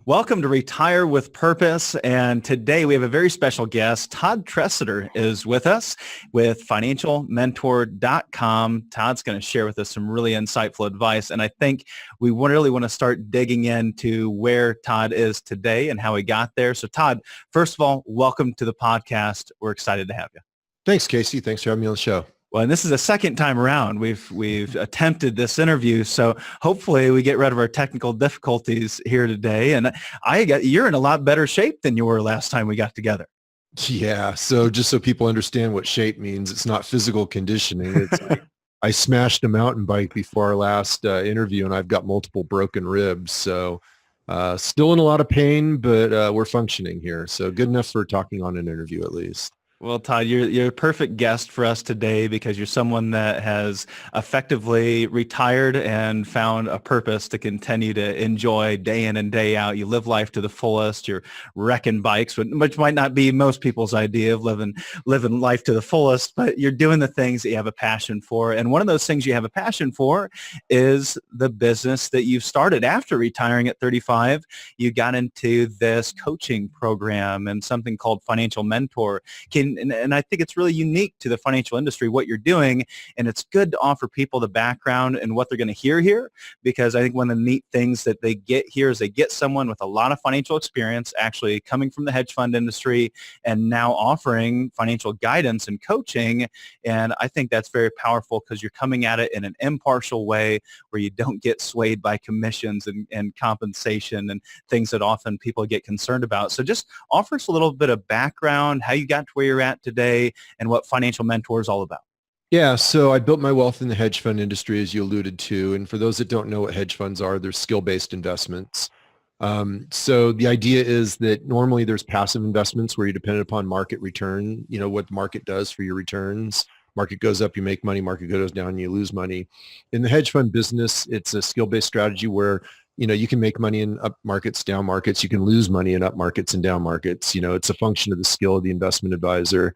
Welcome to Retire with Purpose. And today we have a very special guest. Todd Tresidder is with us with financialmentor.com. Todd's going to share with us some really insightful advice. And I think we really want to start digging into where Todd is today and how he got there. So Todd, first of all, welcome to the podcast. We're excited to have you. Thanks, Casey. Thanks for having me on the show. Well, and this is the second time around we've attempted this interview, so hopefully we get rid of our technical difficulties here today. And you're in a lot better shape than you were last time we got together. Yeah. So just so people understand what shape means, it's not physical conditioning. It's I smashed a mountain bike before our last interview, and I've got multiple broken ribs. So still in a lot of pain, but we're functioning here. So good enough for talking on an interview at least. Well, Todd, you're a perfect guest for us today because you're someone that has effectively retired and found a purpose to continue to enjoy day in and day out. You live life to the fullest. You're wrecking bikes, which might not be most people's idea of living life to the fullest, but you're doing the things that you have a passion for. And one of those things you have a passion for is the business that you've started after retiring at 35. You got into this coaching program and something called Financial Mentor. And I think it's really unique to the financial industry, what you're doing. And it's good to offer people the background and what they're going to hear here, because I think one of the neat things that they get here is they get someone with a lot of financial experience actually coming from the hedge fund industry and now offering financial guidance and coaching. And I think that's very powerful because you're coming at it in an impartial way where you don't get swayed by commissions and compensation and things that often people get concerned about. So just offer us a little bit of background, how you got to where you're at today and what Financial Mentor is all about. Yeah, so I built my wealth in the hedge fund industry, as you alluded to. And for those that don't know what hedge funds are, they're skill-based investments. So the idea is that normally there's passive investments where you're dependent upon market return, what the market does for your returns. Market goes up, you make money. Market goes down, you lose money. In the hedge fund business, it's a skill-based strategy where you can make money in up markets, down markets. You can lose money in up markets and down markets. It's a function of the skill of the investment advisor.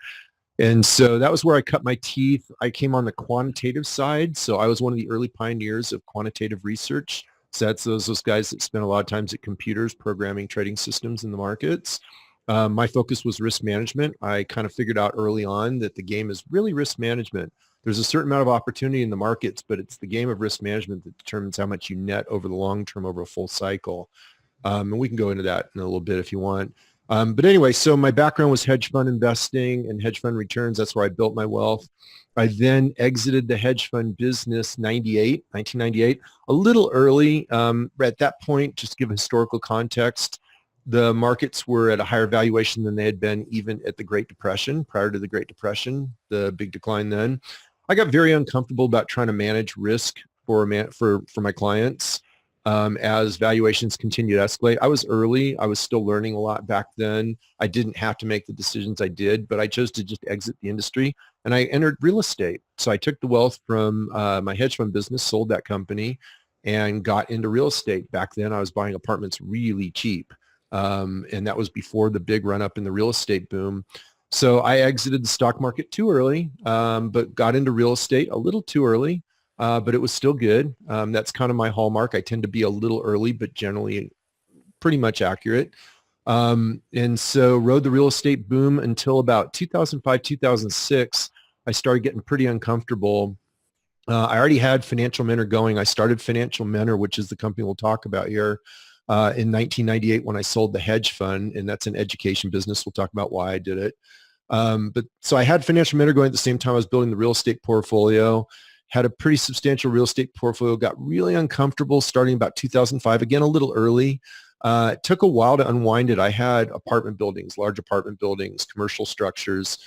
And so that was where I cut my teeth. I came on the quantitative side. So I was one of the early pioneers of quantitative research. So that's those guys that spend a lot of times at computers programming trading systems in the markets. My focus was risk management. I kind of figured out early on that the game is really risk management. There's a certain amount of opportunity in the markets, but it's the game of risk management that determines how much you net over the long term, over a full cycle. And we can go into that in a little bit if you want. But anyway, so my background was hedge fund investing and hedge fund returns. That's where I built my wealth. I then exited the hedge fund business 1998, a little early. At that point, just to give historical context, the markets were at a higher valuation than they had been even at the Great Depression, prior to the Great Depression, the big decline then. I got very uncomfortable about trying to manage risk for my clients as valuations continued to escalate. I was early. I was still learning a lot back then. I didn't have to make the decisions I did, but I chose to just exit the industry, and I entered real estate. So I took the wealth from my hedge fund business, sold that company, and got into real estate. Back then, I was buying apartments really cheap, and that was before the big run-up in the real estate boom. So I exited the stock market too early, but got into real estate a little too early, but it was still good. That's kind of my hallmark. I tend to be a little early, but generally pretty much accurate. And so rode the real estate boom until about 2005, 2006. I started getting pretty uncomfortable. I already had Financial Mentor going. I started Financial Mentor, which is the company we'll talk about here, in 1998 when I sold the hedge fund, and that's an education business. We'll talk about why I did it. But so I had Financial Mentor going at the same time I was building the real estate portfolio, had a pretty substantial real estate portfolio, got really uncomfortable starting about 2005, again, a little early. It took a while to unwind it. I had apartment buildings, large apartment buildings, commercial structures.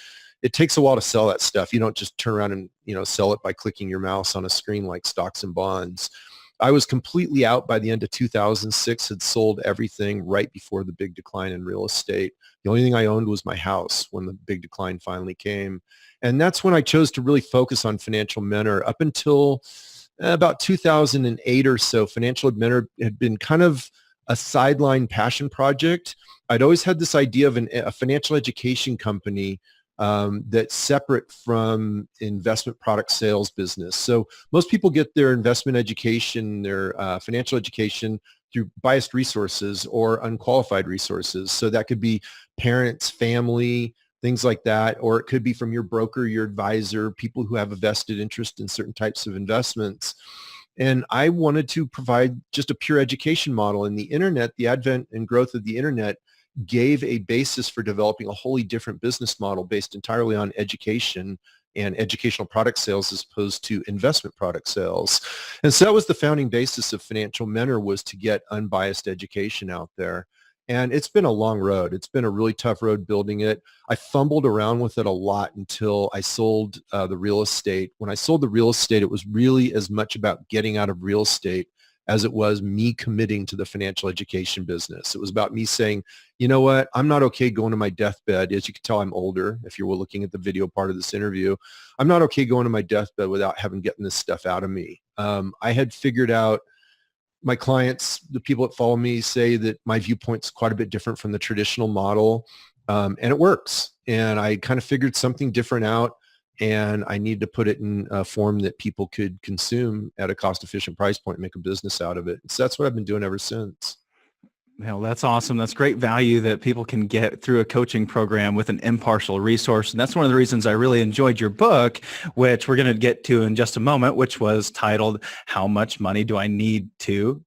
It takes a while to sell that stuff. You don't just turn around and, sell it by clicking your mouse on a screen like stocks and bonds. I was completely out by the end of 2006, had sold everything right before the big decline in real estate. The only thing I owned was my house when the big decline finally came. And that's when I chose to really focus on Financial Mentor. Up until about 2008 or so, Financial Mentor had been kind of a sideline passion project. I'd always had this idea of a financial education company that's separate from investment product sales business. So most people get their investment education, their financial education through biased resources or unqualified resources. So that could be parents, family, things like that, or it could be from your broker, your advisor, people who have a vested interest in certain types of investments. And I wanted to provide just a pure education model. And the internet, the advent and growth of the internet gave a basis for developing a wholly different business model based entirely on education and educational product sales as opposed to investment product sales. And so that was the founding basis of Financial Mentor, was to get unbiased education out there. And it's been a long road. It's been a really tough road building it. I fumbled around with it a lot until I sold the real estate. When I sold the real estate, it was really as much about getting out of real estate as it was me committing to the financial education business. It was about me saying, you know what, I'm not okay going to my deathbed. As you can tell, I'm older. If you were looking at the video part of this interview, I'm not okay going to my deathbed without having gotten this stuff out of me. I had figured out, my clients, the people that follow me, say that my viewpoint's quite a bit different from the traditional model, and it works. And I kind of figured something different out, and I need to put it in a form that people could consume at a cost-efficient price point and make a business out of it. So that's what I've been doing ever since. Well, that's awesome. That's great value that people can get through a coaching program with an impartial resource. And that's one of the reasons I really enjoyed your book, which we're going to get to in just a moment, which was titled, How Much Money Do I Need to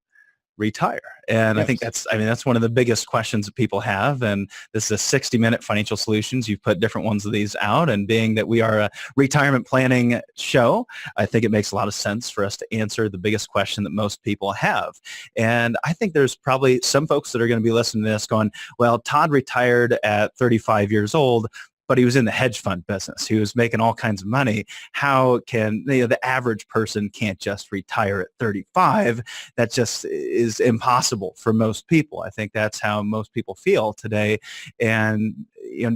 Retire? And yes. I think that's one of the biggest questions that people have. And this is a 60-minute financial solutions. You've put different ones of these out. And being that we are a retirement planning show, I think it makes a lot of sense for us to answer the biggest question that most people have. And I think there's probably some folks that are going to be listening to this going, well, Todd retired at 35 years old, but he was in the hedge fund business. He was making all kinds of money. How can, the average person can't just retire at 35? That just is impossible for most people. I think that's how most people feel today. And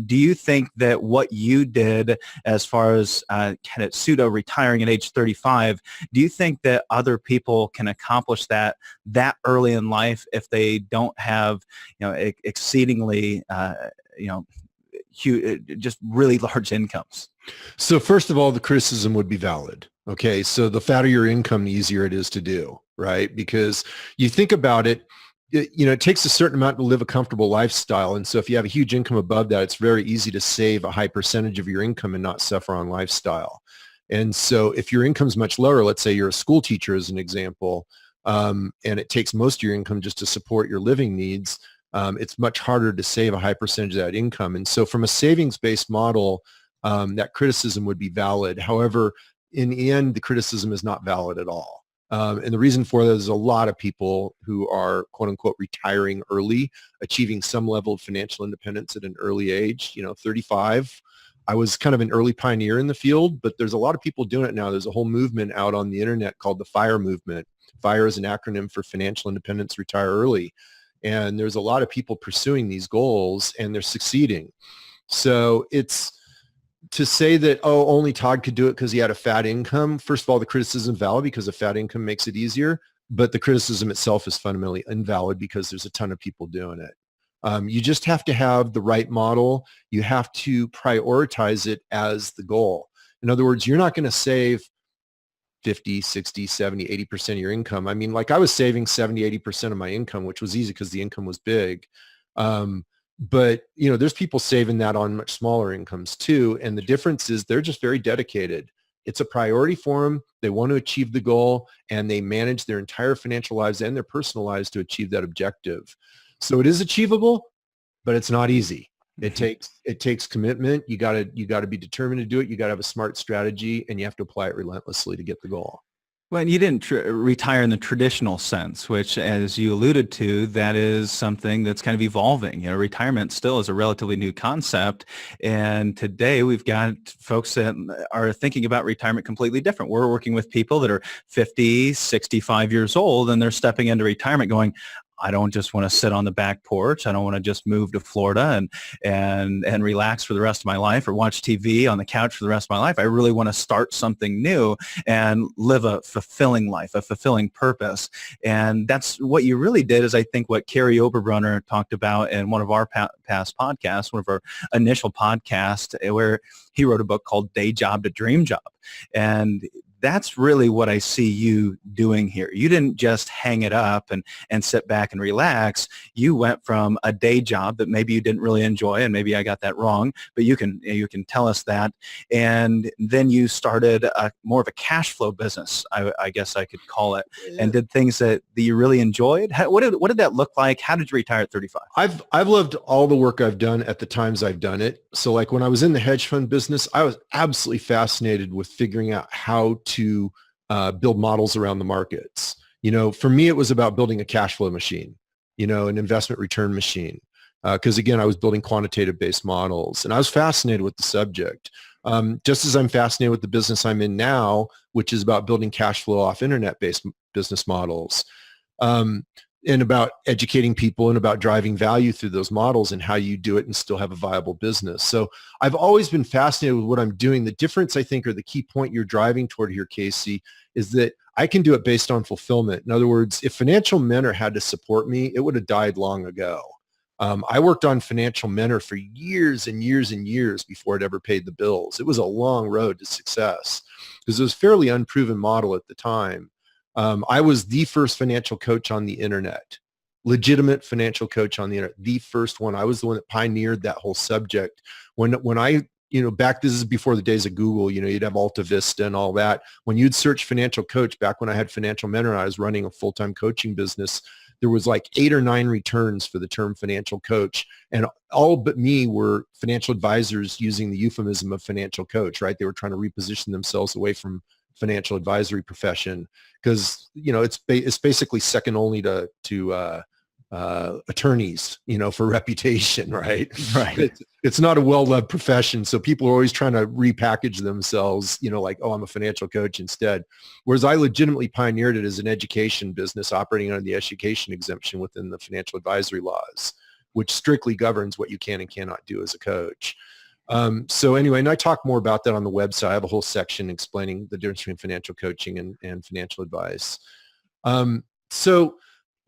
do you think that what you did as far as kind of pseudo retiring at age 35, do you think that other people can accomplish that early in life if they don't have, exceedingly, huge, just really large incomes? So first of all, the criticism would be valid. Okay. So the fatter your income, the easier it is to do, right? Because you think about it, it takes a certain amount to live a comfortable lifestyle. And so if you have a huge income above that, it's very easy to save a high percentage of your income and not suffer on lifestyle. And so if your income's much lower, let's say you're a school teacher as an example, and it takes most of your income just to support your living needs, it's much harder to save a high percentage of that income. And so from a savings-based model, that criticism would be valid. However, in the end, the criticism is not valid at all. And the reason for that is a lot of people who are, quote unquote, retiring early, achieving some level of financial independence at an early age, 35. I was kind of an early pioneer in the field, but there's a lot of people doing it now. There's a whole movement out on the internet called the FIRE movement. FIRE is an acronym for Financial Independence, Retire Early. And there's a lot of people pursuing these goals, and they're succeeding. So it's to say that, oh, only Todd could do it because he had a fat income. First of all, the criticism is valid because a fat income makes it easier, but the criticism itself is fundamentally invalid because there's a ton of people doing it. You just have to have the right model. You have to prioritize it as the goal. In other words, you're not going to save 50, 60, 70, 80% of your income. I mean, like I was saving 70, 80% of my income, which was easy because the income was big. But, there's people saving that on much smaller incomes too. And the difference is they're just very dedicated. It's a priority for them. They want to achieve the goal, and they manage their entire financial lives and their personal lives to achieve that objective. So it is achievable, but it's not easy. It takes commitment. You got to be determined to do it. You got to have a smart strategy, and you have to apply it relentlessly to get the goal. Well, and you didn't retire in the traditional sense, which, as you alluded to, that is something that's kind of evolving. Retirement still is a relatively new concept. And today we've got folks that are thinking about retirement completely different. We're working with people that are 50, 65 years old, and they're stepping into retirement going, I don't just want to sit on the back porch. I don't want to just move to Florida and relax for the rest of my life or watch TV on the couch for the rest of my life. I really want to start something new and live a fulfilling life, a fulfilling purpose. And that's what you really did, is I think what Carrie Oberbrunner talked about in one of our past podcasts, one of our initial podcasts, where he wrote a book called Day Job to Dream Job. And that's really what I see you doing here. You didn't just hang it up and sit back and relax. You went from a day job that maybe you didn't really enjoy, and maybe I got that wrong, but you can tell us that. And then you started more of a cash flow business, I guess I could call it, and did things that you really enjoyed. What did that look like? How did you retire at 35? I've loved all the work I've done at the times I've done it. So like when I was in the hedge fund business, I was absolutely fascinated with figuring out how to build models around the markets. For me, it was about building a cash flow machine, an investment return machine. Because again, I was building quantitative based models and I was fascinated with the subject. Just as I'm fascinated with the business I'm in now, which is about building cash flow off internet based business models. And about educating people and about driving value through those models and how you do it and still have a viable business. So I've always been fascinated with what I'm doing. The difference, I think, or the key point you're driving toward here, Casey, is that I can do it based on fulfillment. In other words, if Financial Mentor had to support me, it would have died long ago. I worked on Financial Mentor for years and years and years before it ever paid the bills. It was a long road to success because it was a fairly unproven model at the time. I was the first financial coach on the internet, legitimate financial coach on the internet, the first one. I was the one that pioneered that whole subject. When I, back, this is before the days of Google, you'd have Alta Vista and all that. When you'd search financial coach, back when I had Financial Mentor, I was running a full-time coaching business. There was like 8 or 9 returns for the term financial coach. And all but me were financial advisors using the euphemism of financial coach, right? They were trying to reposition themselves away from financial advisory profession because it's basically second only to attorneys for reputation, right? It's not a well-loved profession, so people are always trying to repackage themselves, like, oh, I'm a financial coach instead, whereas I legitimately pioneered it as an education business operating under the education exemption within the financial advisory laws, which strictly governs what you can and cannot do as a coach. So anyway, and I talk more about that on the website. I have a whole section explaining the difference between financial coaching and financial advice. So,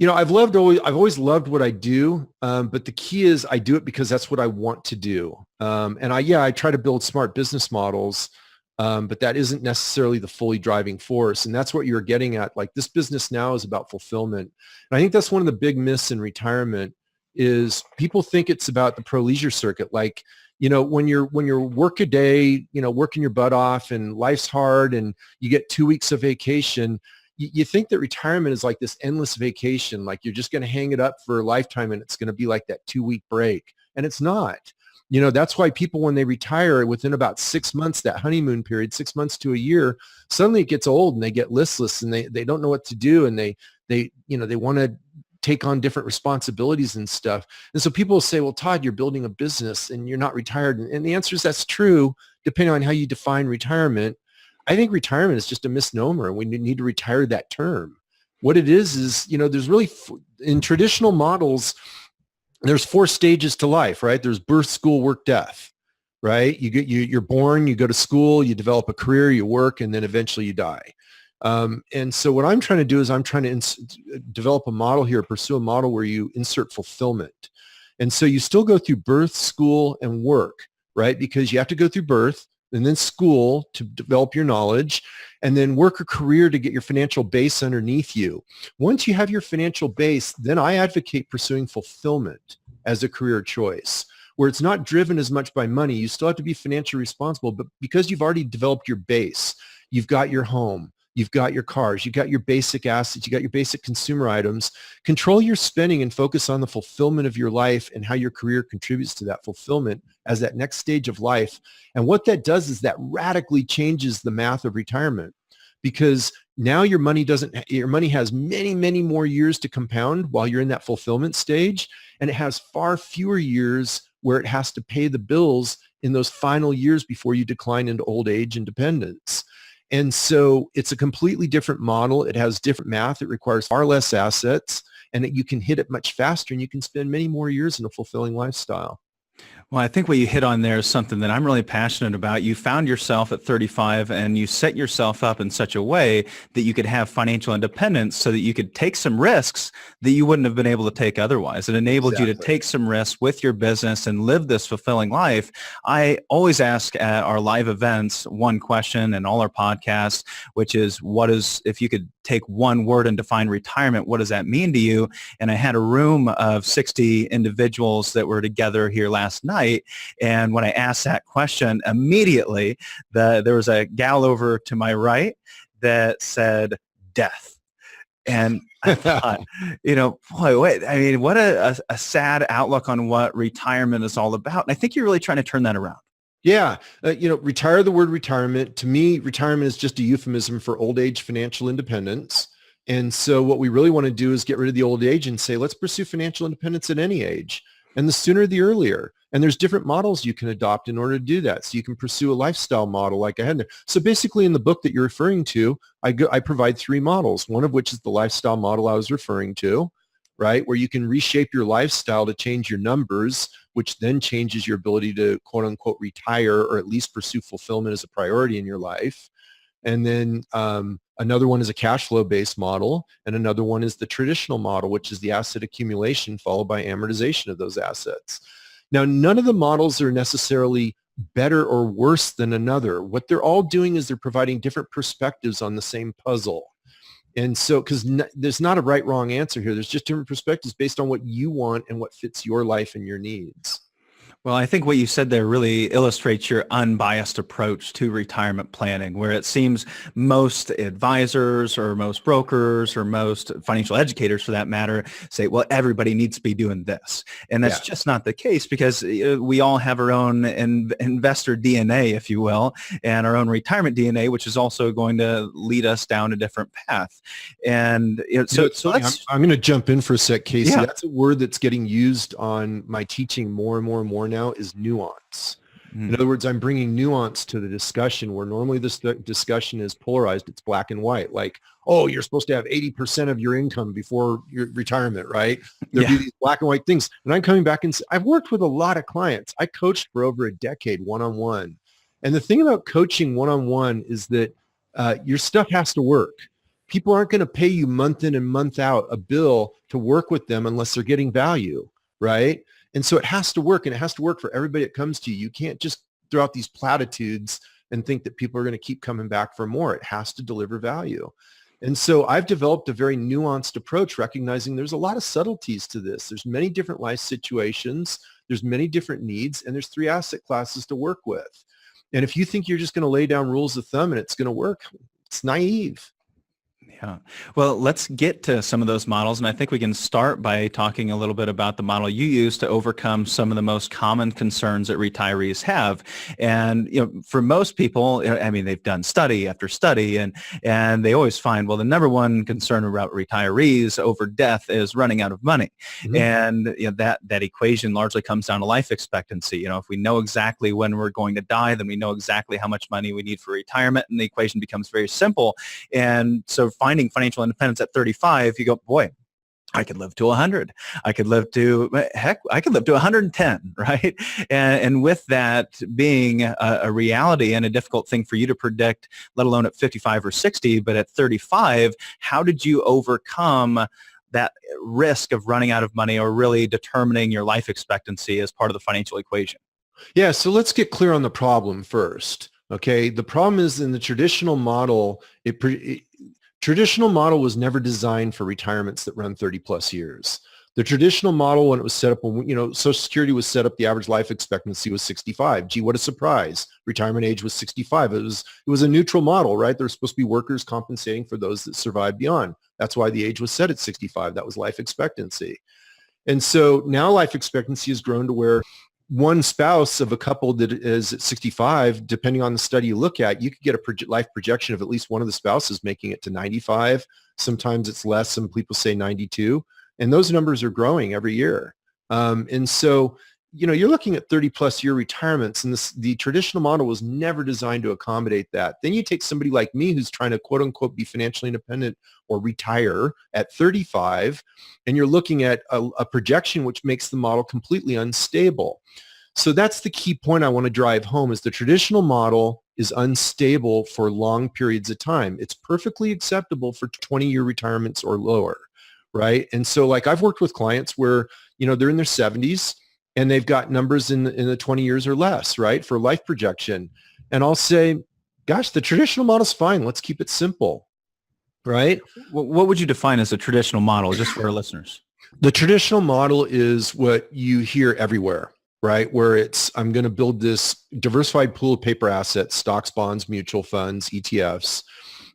I've always loved what I do. But the key is I do it because that's what I want to do. And I try to build smart business models. But that isn't necessarily the fully driving force. And that's what you're getting at. Like this business now is about fulfillment. And I think that's one of the big myths in retirement is people think it's about the pro leisure circuit. Like, when you're work a day, working your butt off and life's hard and you get 2 weeks of vacation, you think that retirement is like this endless vacation, like you're just going to hang it up for a lifetime and it's going to be like that 2-week break. And it's not. That's why people, when they retire within about 6 months, that honeymoon period, 6 months to a year, suddenly it gets old and they get listless and they don't know what to do. And they want to take on different responsibilities and stuff. And so people will say, well, Todd, you're building a business and you're not retired. And the answer is that's true, depending on how you define retirement. I think retirement is just a misnomer and we need to retire that term. What it is, there's really, in traditional models, there's 4 stages to life, right? There's birth, school, work, death, right? You're born, you go to school, you develop a career, you work, and then eventually you die. And so what I'm trying to do is I'm trying to develop a model here, pursue a model where you insert fulfillment. And so you still go through birth, school, and work, right? Because you have to go through birth and then school to develop your knowledge and then work a career to get your financial base underneath you. Once you have your financial base, then I advocate pursuing fulfillment as a career choice where it's not driven as much by money. You still have to be financially responsible, but because you've already developed your base, you've got your home, you've got your cars, you've got your basic assets, you got your basic consumer items. Control your spending and focus on the fulfillment of your life and how your career contributes to that fulfillment as that next stage of life. And what that does is that radically changes the math of retirement because now your money has many, many more years to compound while you're in that fulfillment stage. And it has far fewer years where it has to pay the bills in those final years before you decline into old age and dependence. And so it's a completely different model. It has different math. It requires far less assets and you can hit it much faster and you can spend many more years in a fulfilling lifestyle. Well, I think what you hit on there is something that I'm really passionate about. You found yourself at 35 and you set yourself up in such a way that you could have financial independence so that you could take some risks that you wouldn't have been able to take otherwise. It enabled you to Exactly. take some risks with your business and live this fulfilling life. I always ask at our live events one question and all our podcasts, which is, if you could take one word and define retirement, what does that mean to you? And I had a room of 60 individuals that were together here last night. And when I asked that question, immediately there was a gal over to my right that said death. And I thought, boy, wait, I mean, what a sad outlook on what retirement is all about. And I think you're really trying to turn that around. Yeah. Retire, the word retirement, to me, retirement is just a euphemism for old age financial independence. And so what we really want to do is get rid of the old age and say, let's pursue financial independence at any age. And the sooner, the earlier. And there's different models you can adopt in order to do that. So you can pursue a lifestyle model like I had there. So basically in the book that you're referring to, I provide 3 models, one of which is the lifestyle model I was referring to, right? Where you can reshape your lifestyle to change your numbers, which then changes your ability to quote unquote retire or at least pursue fulfillment as a priority in your life. And then another one is a cash flow based model. And another one is the traditional model, which is the asset accumulation followed by amortization of those assets. Now, none of the models are necessarily better or worse than another. What they're all doing is they're providing different perspectives on the same puzzle. And so, because there's not a right, wrong answer here. There's just different perspectives based on what you want and what fits your life and your needs. Well, I think what you said there really illustrates your unbiased approach to retirement planning, where it seems most advisors or most brokers or most financial educators, for that matter, say, well, everybody needs to be doing this. And that's just not the case, because we all have our own investor DNA, if you will, and our own retirement DNA, which is also going to lead us down a different path. And so I'm going to jump in for a sec, Casey. Yeah. That's a word that's getting used on my teaching more and more and more now, is nuance. In other words, I'm bringing nuance to the discussion where normally this discussion is polarized. It's black and white. Like, oh, you're supposed to have 80% of your income before your retirement, right? There'll be these black and white things. And I'm coming back and I've worked with a lot of clients. I coached for over a decade one-on-one. And the thing about coaching one-on-one is that your stuff has to work. People aren't going to pay you month in and month out a bill to work with them unless they're getting value, right? And so it has to work, and it has to work for everybody that comes to you. You can't just throw out these platitudes and think that people are going to keep coming back for more. It has to deliver value. And so I've developed a very nuanced approach, recognizing there's a lot of subtleties to this. There's many different life situations. There's many different needs, and there's 3 asset classes to work with. And if you think you're just going to lay down rules of thumb and it's going to work, it's naive. Yeah. Well, let's get to some of those models. And I think we can start by talking a little bit about the model you use to overcome some of the most common concerns that retirees have. And, for most people, I mean, they've done study after study, and they always find, well, the number one concern about retirees over death is running out of money. Mm-hmm. And that equation largely comes down to life expectancy. If we know exactly when we're going to die, then we know exactly how much money we need for retirement, and the equation becomes very simple. And so finding financial independence at 35, you go, boy, I could live to 100. I could live to 110, right? And with that being a reality and a difficult thing for you to predict, let alone at 55 or 60, but at 35, how did you overcome that risk of running out of money, or really determining your life expectancy as part of the financial equation? Yeah, so let's get clear on the problem first. Okay, the problem is in the traditional model, traditional model was never designed for retirements that run 30 plus years. The traditional model, when it was set up, when Social Security was set up, the average life expectancy was 65. Gee, what a surprise! Retirement age was 65. It was a neutral model, right? There were supposed to be workers compensating for those that survived beyond. That's why the age was set at 65. That was life expectancy. And so now life expectancy has grown to where one spouse of a couple that is at 65, depending on the study you look at, you could get a life projection of at least one of the spouses making it to 95. Sometimes it's less. Some people say 92. And those numbers are growing every year. And so, you're looking at 30 plus year retirements, and the traditional model was never designed to accommodate that. Then you take somebody like me who's trying to quote unquote be financially independent or retire at 35, and you're looking at a projection which makes the model completely unstable. So that's the key point I want to drive home is the traditional model is unstable for long periods of time. It's perfectly acceptable for 20-year retirements or lower, right? And so like I've worked with clients where, they're in their 70s and they've got numbers in the 20 years or less, right, for life projection. And I'll say, gosh, the traditional model's fine. Let's keep it simple, right? What would you define as a traditional model, just for our listeners? The traditional model is what you hear everywhere, right? Where it's, I'm going to build this diversified pool of paper assets, stocks, bonds, mutual funds, ETFs.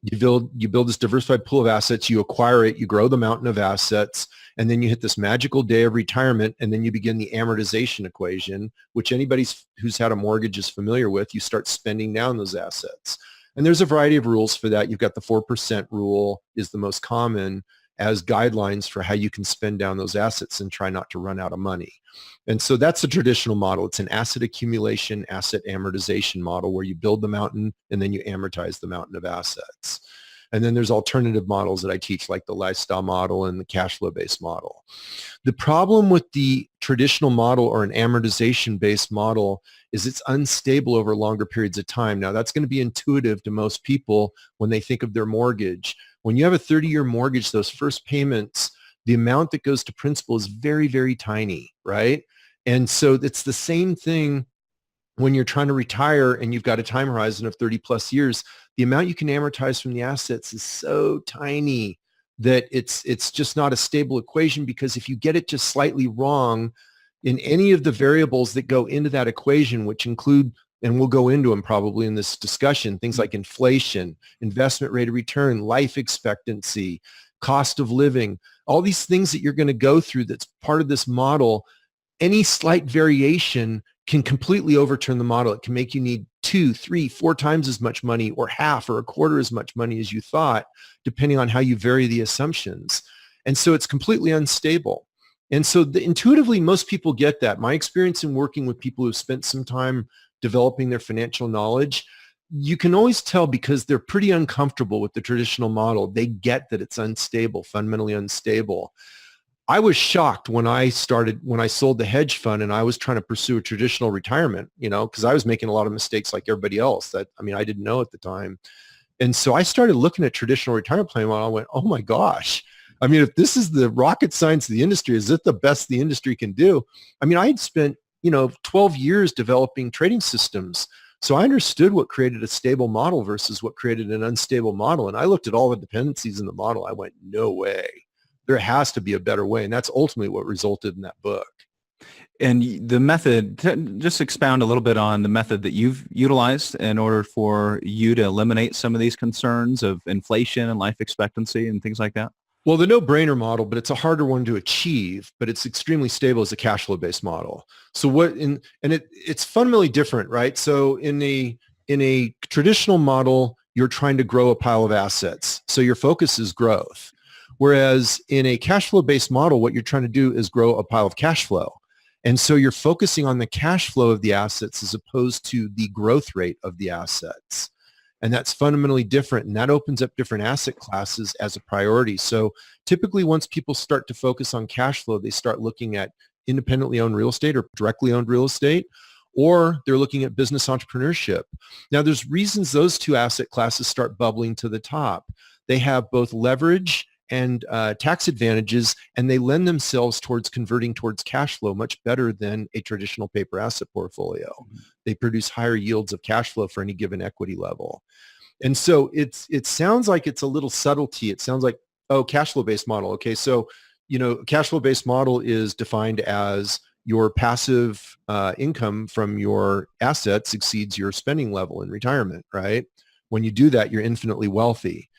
You build this diversified pool of assets, you acquire it, you grow the mountain of assets, and then you hit this magical day of retirement, and then you begin the amortization equation, which anybody who's had a mortgage is familiar with. You start spending down those assets. And there's a variety of rules for that. You've got the 4% rule is the most common as guidelines for how you can spend down those assets and try not to run out of money. And so that's the traditional model. It's an asset accumulation, asset amortization model where you build the mountain and then you amortize the mountain of assets. And then there's alternative models that I teach, like the lifestyle model and the cash flow based model. The problem with the traditional model or an amortization based model is it's unstable over longer periods of time. Now that's going to be intuitive to most people when they think of their mortgage. When you have a 30-year mortgage, those first payments, the amount that goes to principal is very, very tiny, right? And so it's the same thing when you're trying to retire and you've got a time horizon of 30 plus years. The amount you can amortize from the assets is so tiny that it's just not a stable equation, because if you get it just slightly wrong in any of the variables that go into that equation, which include, and we'll go into them probably in this discussion, things like inflation, investment rate of return, life expectancy, cost of living, all these things that you're going to go through that's part of this model, any slight variation can completely overturn the model. It can make you need 2, 3, 4 times as much money, or half or a quarter as much money as you thought, depending on how you vary the assumptions. And so it's completely unstable. And so intuitively, most people get that. My experience in working with people who've spent some time developing their financial knowledge, you can always tell because they're pretty uncomfortable with the traditional model. They get that it's unstable, fundamentally unstable. I was shocked when I sold the hedge fund and I was trying to pursue a traditional retirement, because I was making a lot of mistakes like everybody else I didn't know at the time. And so I started looking at traditional retirement plan model. I went, oh my gosh. If this is the rocket science of the industry, is it the best the industry can do? I had spent, 12 years developing trading systems. So I understood what created a stable model versus what created an unstable model. And I looked at all the dependencies in the model. I went, no way. There has to be a better way. And that's ultimately what resulted in that book. And the method, just expound a little bit on the method that you've utilized in order for you to eliminate some of these concerns of inflation and life expectancy and things like that. Well, the no-brainer model, but it's a harder one to achieve, but it's extremely stable as a cash flow-based model. So it's fundamentally different, right? So in a traditional model, you're trying to grow a pile of assets. So your focus is growth. Whereas in a cash flow-based model, what you're trying to do is grow a pile of cash flow. And so you're focusing on the cash flow of the assets as opposed to the growth rate of the assets. And that's fundamentally different. And that opens up different asset classes as a priority. So typically once people start to focus on cash flow, they start looking at independently owned real estate or directly owned real estate, or they're looking at business entrepreneurship. Now there's reasons those two asset classes start bubbling to the top. They have both leverage and tax advantages, and they lend themselves towards converting towards cash flow much better than a traditional paper asset portfolio. Mm-hmm. They produce higher yields of cash flow for any given equity level. And so it sounds like it's a little subtlety. It sounds like, oh, cash flow based model. Okay, so cash flow based model is defined as your passive income from your assets exceeds your spending level in retirement, right? When you do that, you're infinitely wealthy.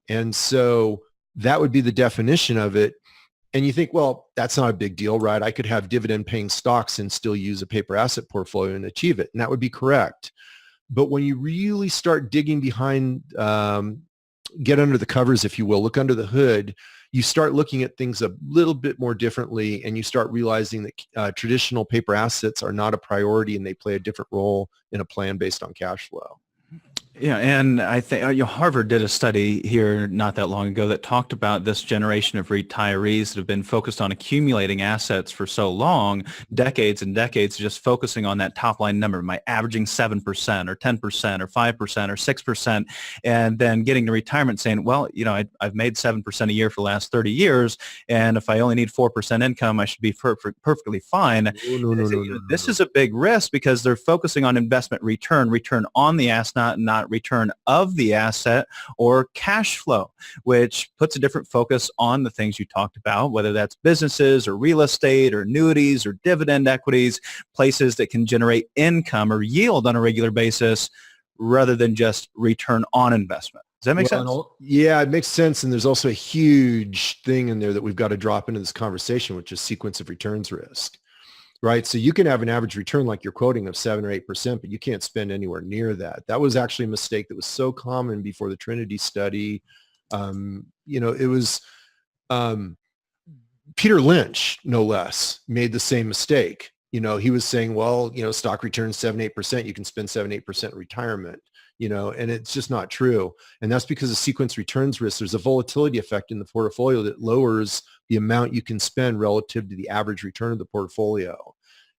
And so that would be the definition of it. And you think, well, that's not a big deal, right? I could have dividend paying stocks and still use a paper asset portfolio and achieve it. And that would be correct. But when you really start digging behind, get under the covers, if you will, look under the hood, you start looking at things a little bit more differently, and you start realizing that traditional paper assets are not a priority and they play a different role in a plan based on cash flow. Yeah, and I think Harvard did a study here not that long ago that talked about this generation of retirees that have been focused on accumulating assets for so long, decades and decades, just focusing on that top line number, my averaging 7% or 10% or 5% or 6%, and then getting to retirement saying, well, I've made 7% a year for the last 30 years, and if I only need 4% income, I should be perfectly fine. No, no, no, no, no, no, This no. is a big risk because they're focusing on investment return on the asset, not return of the asset or cash flow, which puts a different focus on the things you talked about, whether that's businesses or real estate or annuities or dividend equities, places that can generate income or yield on a regular basis rather than just return on investment. Does that make sense? Yeah, it makes sense. And there's also a huge thing in there that we've got to drop into this conversation, which is sequence of returns risk. Right. So you can have an average return like you're quoting of 7 or 8%, but you can't spend anywhere near that. That was actually a mistake that was so common before the Trinity study. It was Peter Lynch, no less, made the same mistake. He was saying, well, stock returns 7, 8%, you can spend 7, 8% in retirement, and it's just not true. And that's because of sequence returns risk. There's a volatility effect in the portfolio that lowers the amount you can spend relative to the average return of the portfolio.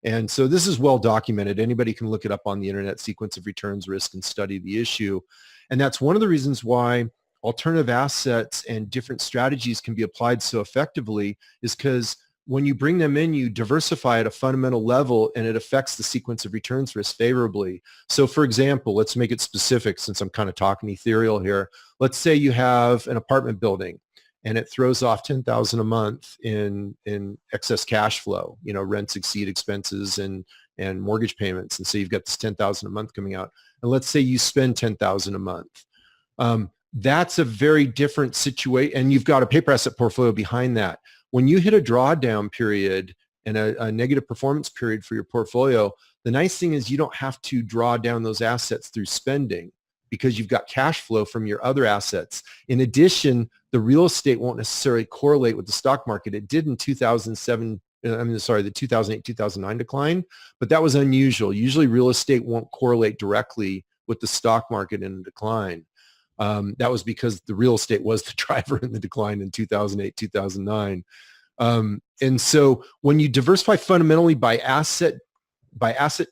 And so this is well documented. Anybody can look it up on the internet, sequence of returns risk, and study the issue. And that's one of the reasons why alternative assets and different strategies can be applied so effectively, is because when you bring them in, you diversify at a fundamental level and it affects the sequence of returns risk favorably. So for example, let's make it specific since I'm kind of talking ethereal here. Let's say you have an apartment building and it throws off $10,000 a month in excess cash flow. Rents exceed expenses and mortgage payments. And so you've got this $10,000 a month coming out. And let's say you spend $10,000 a month. That's a very different situation. And you've got a paper asset portfolio behind that. When you hit a drawdown period and a negative performance period for your portfolio, the nice thing is you don't have to draw down those assets through spending because you've got cash flow from your other assets. In addition, the real estate won't necessarily correlate with the stock market. It did in the 2008, 2009 decline, but that was unusual. Usually real estate won't correlate directly with the stock market in a decline. That was because the real estate was the driver in the decline in 2008, 2009. And so when you diversify fundamentally by asset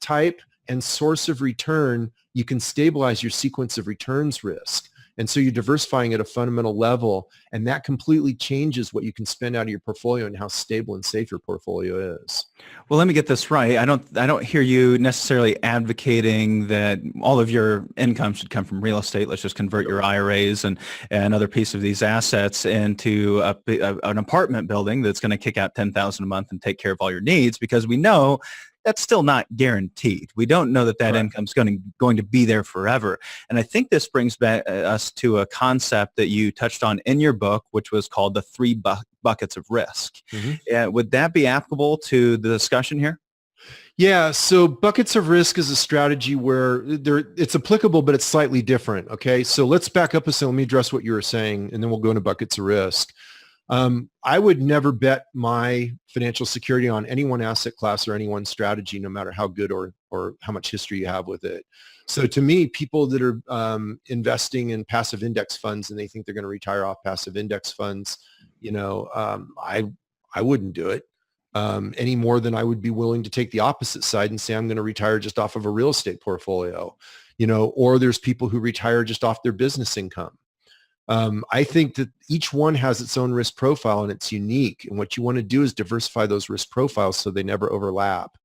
type and source of return, you can stabilize your sequence of returns risk. And so you're diversifying at a fundamental level, and that completely changes what you can spend out of your portfolio and how stable and safe your portfolio is. Well, let me get this right. I don't hear you necessarily advocating that all of your income should come from real estate. Let's just convert your IRAs and other piece of these assets into an apartment building that's going to kick out $10,000 a month and take care of all your needs, because we know that's still not guaranteed. We don't know that income's going to be there forever. And I think this brings back us to a concept that you touched on in your book, which was called the three buckets of risk. Mm-hmm. Would that be applicable to the discussion here? Yeah. So buckets of risk is a strategy where it's applicable, but it's slightly different. Okay. So let's back up a second. Let me address what you were saying, and then we'll go into buckets of risk. I would never bet my financial security on any one asset class or any one strategy, no matter how good or how much history you have with it. So to me, people that are investing in passive index funds and they think they're going to retire off passive index funds, I wouldn't do it any more than I would be willing to take the opposite side and say I'm going to retire just off of a real estate portfolio, or there's people who retire just off their business income. I think that each one has its own risk profile and it's unique. And what you want to do is diversify those risk profiles so they never overlap.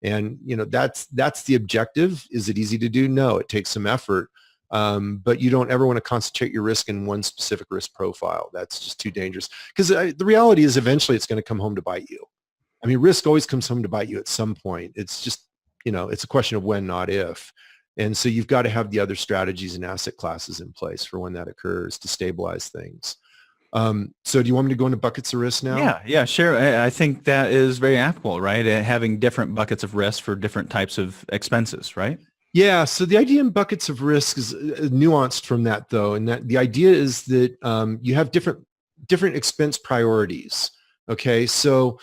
And, that's the objective. Is it easy to do? No, it takes some effort. But you don't ever want to concentrate your risk in one specific risk profile. That's just too dangerous. Because the reality is eventually it's going to come home to bite you. I mean, risk always comes home to bite you at some point. It's just, it's a question of when, not if. And so you've got to have the other strategies and asset classes in place for when that occurs to stabilize things. So do you want me to go into buckets of risk now? Yeah, sure. I think that is very applicable, right? Having different buckets of risk for different types of expenses, right? Yeah. So the idea in buckets of risk is nuanced from that, though. And that the idea is that you have different expense priorities. Okay. So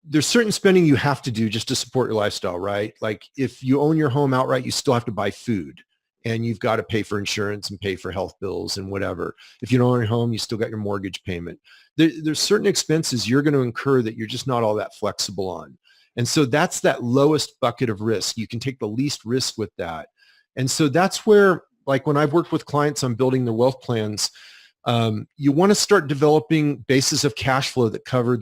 there's certain spending you have to do just to support your lifestyle, right? Like if you own your home outright, you still have to buy food. and you've got to pay for insurance and pay for health bills and whatever. If you don't own a home, you still got your mortgage payment. There's certain expenses you're going to incur that you're just not all that flexible on. And so that's that lowest bucket of risk. You can take the least risk with that. And so that's where, like when I've worked with clients on building their wealth plans, you want to start developing bases of cash flow that cover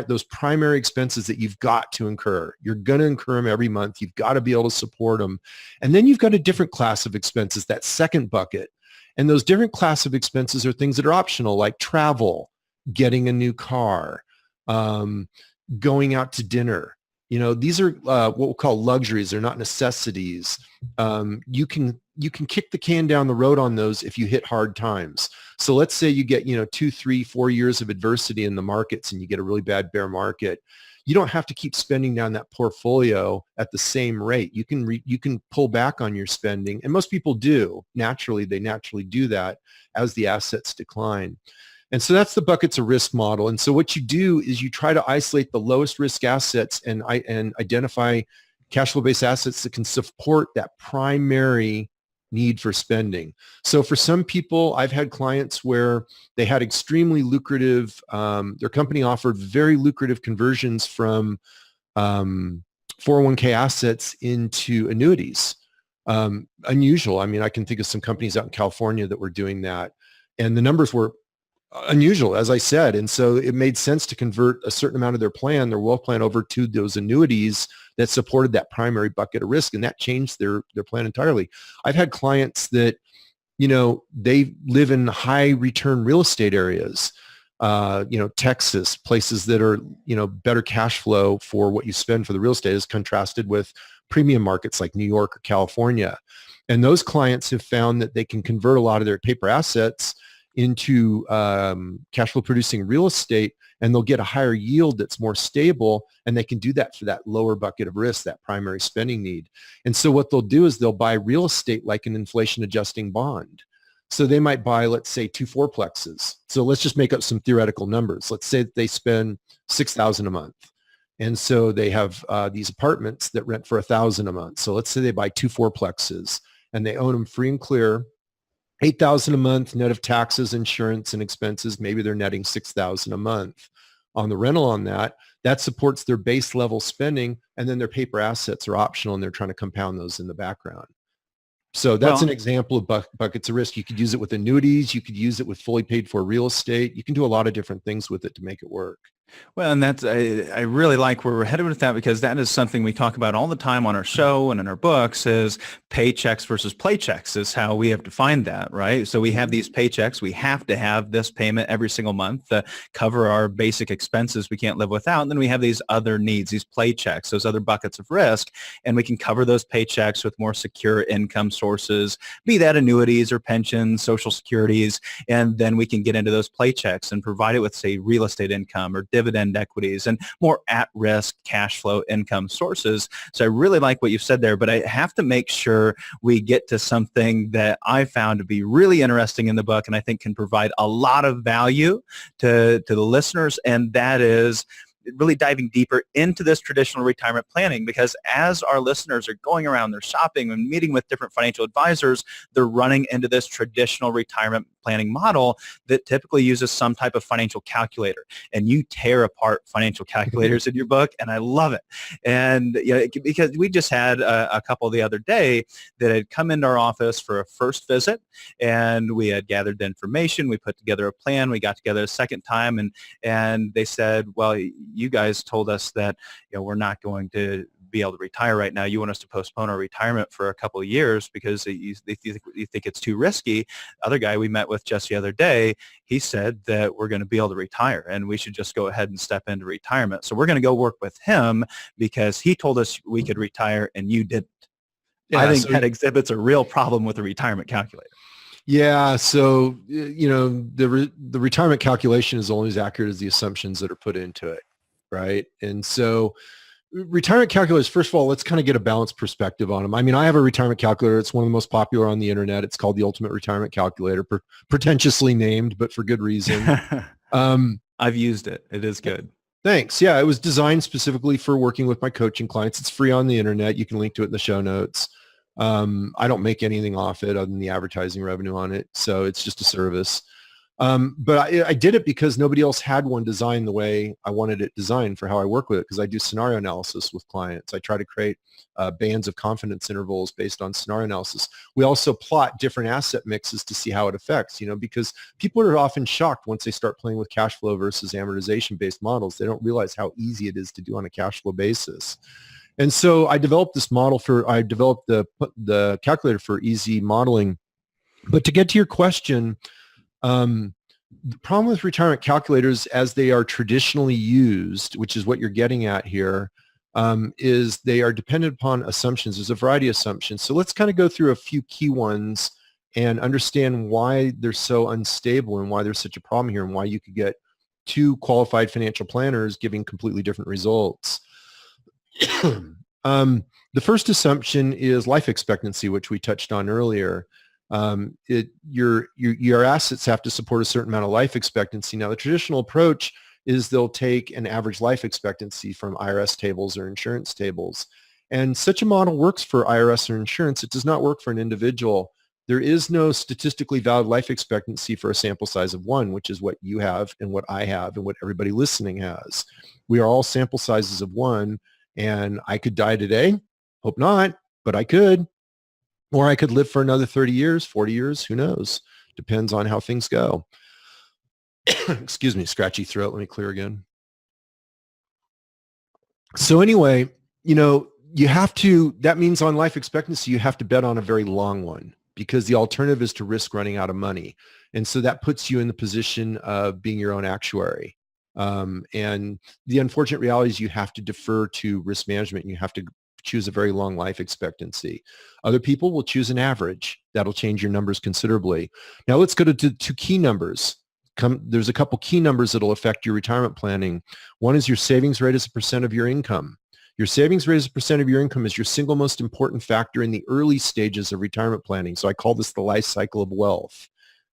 those primary expenses that you've got to incur. You're going to incur them every month. You've got to be able to support them. And then you've got a different class of expenses, that second bucket. And those different class of expenses are things that are optional, like travel, getting a new car, going out to dinner. These are what we'll call luxuries. They're not necessities. You can kick the can down the road on those if you hit hard times. So let's say you get 2, 3, 4 years of adversity in the markets and you get a really bad bear market. You don't have to keep spending down that portfolio at the same rate. You can pull back on your spending, and most people do. They naturally do that as the assets decline. And so that's the buckets of risk model. And so what you do is you try to isolate the lowest risk assets and identify cash flow based assets that can support that primary need for spending. So for some people, I've had clients where they had extremely lucrative, their company offered very lucrative conversions from 401k assets into annuities. Unusual. I mean, I can think of some companies out in California that were doing that, and the numbers were unusual, as I said. And so it made sense to convert a certain amount of their wealth plan over to those annuities that supported that primary bucket of risk. And that changed their plan entirely. I've had clients that, they live in high return real estate areas, Texas, places that are, better cash flow for what you spend for the real estate as contrasted with premium markets like New York or California. And those clients have found that they can convert a lot of their paper assets into cash flow producing real estate, and they'll get a higher yield that's more stable, and they can do that for that lower bucket of risk, that primary spending need. And so what they'll do is they'll buy real estate like an inflation adjusting bond. So they might buy, let's say, 2 fourplexes. So let's just make up some theoretical numbers. Let's say that they spend $6,000 a month. And so they have these apartments that rent for $1,000 a month. So let's say they buy 2 fourplexes and they own them free and clear. $8,000 a month net of taxes, insurance, and expenses. Maybe they're netting $6,000 a month on the rental on that. That supports their base level spending, and then their paper assets are optional, and they're trying to compound those in the background. So that's an example of buckets of risk. You could use it with annuities. You could use it with fully paid for real estate. You can do a lot of different things with it to make it work. Well, and that's, I really like where we're headed with that, because that is something we talk about all the time on our show and in our books, is paychecks versus playchecks is how we have defined that, right? So we have these paychecks. We have to have this payment every single month to cover our basic expenses we can't live without. And then we have these other needs, these playchecks, those other buckets of risk, and we can cover those paychecks with more secure income sources, be that annuities or pensions, social securities, and then we can get into those playchecks and provide it with, say, real estate income or dividend equities and more at-risk cash flow income sources. So I really like what you've said there, but I have to make sure we get to something that I found to be really interesting in the book, and I think can provide a lot of value to the listeners, and that is really diving deeper into this traditional retirement planning, because as our listeners are going around, they're shopping and meeting with different financial advisors, they're running into this traditional retirement planning model that typically uses some type of financial calculator. And you tear apart financial calculators in your book, and I love it. And because we just had a couple the other day that had come into our office for a first visit, and we had gathered the information, we put together a plan, we got together a second time, and they said, well, you guys told us that we're not going to be able to retire right now. You want us to postpone our retirement for a couple of years because you think it's too risky. The other guy we met with just the other day, he said that we're going to be able to retire and we should just go ahead and step into retirement. So we're going to go work with him because he told us we could retire and you didn't. Yeah, I think that exhibits a real problem with the retirement calculator. Yeah. So, the retirement calculation is only as accurate as the assumptions that are put into it. Right. And so retirement calculators, first of all, let's kind of get a balanced perspective on them. I mean, I have a retirement calculator. It's one of the most popular on the internet. It's called the Ultimate Retirement Calculator, pretentiously named, but for good reason. I've used it. It is good. Thanks. Yeah. It was designed specifically for working with my coaching clients. It's free on the internet. You can link to it in the show notes. I don't make anything off it other than the advertising revenue on it. So it's just a service. But I did it because nobody else had one designed the way I wanted it designed for how I work with it, because I do scenario analysis with clients. I try to create bands of confidence intervals based on scenario analysis. We also plot different asset mixes to see how it affects, because people are often shocked once they start playing with cash flow versus amortization-based models. They don't realize how easy it is to do on a cash flow basis. And so I developed the calculator for easy modeling. But to get to your question, the problem with retirement calculators as they are traditionally used, which is what you're getting at here, is they are dependent upon assumptions. There's a variety of assumptions. So let's kind of go through a few key ones and understand why they're so unstable and why there's such a problem here and why you could get two qualified financial planners giving completely different results. The first assumption is life expectancy, which we touched on earlier. Your assets have to support a certain amount of life expectancy. Now, the traditional approach is they'll take an average life expectancy from IRS tables or insurance tables. And such a model works for IRS or insurance. It does not work for an individual. There is no statistically valid life expectancy for a sample size of 1, which is what you have and what I have and what everybody listening has. We are all sample sizes of 1, and I could die today. Hope not, but I could. Or I could live for another 30 years, 40 years, who knows? Depends on how things go. Excuse me, scratchy throat. Let me clear again. So anyway, that means on life expectancy, you have to bet on a very long one, because the alternative is to risk running out of money. And so that puts you in the position of being your own actuary. And the unfortunate reality is you have to defer to risk management, and you have to choose a very long life expectancy. Other people will choose an average. That'll change your numbers considerably. Now let's go to two key numbers. There's a couple key numbers that'll affect your retirement planning. One is your savings rate as a percent of your income. Your savings rate as a percent of your income is your single most important factor in the early stages of retirement planning. So I call this the life cycle of wealth.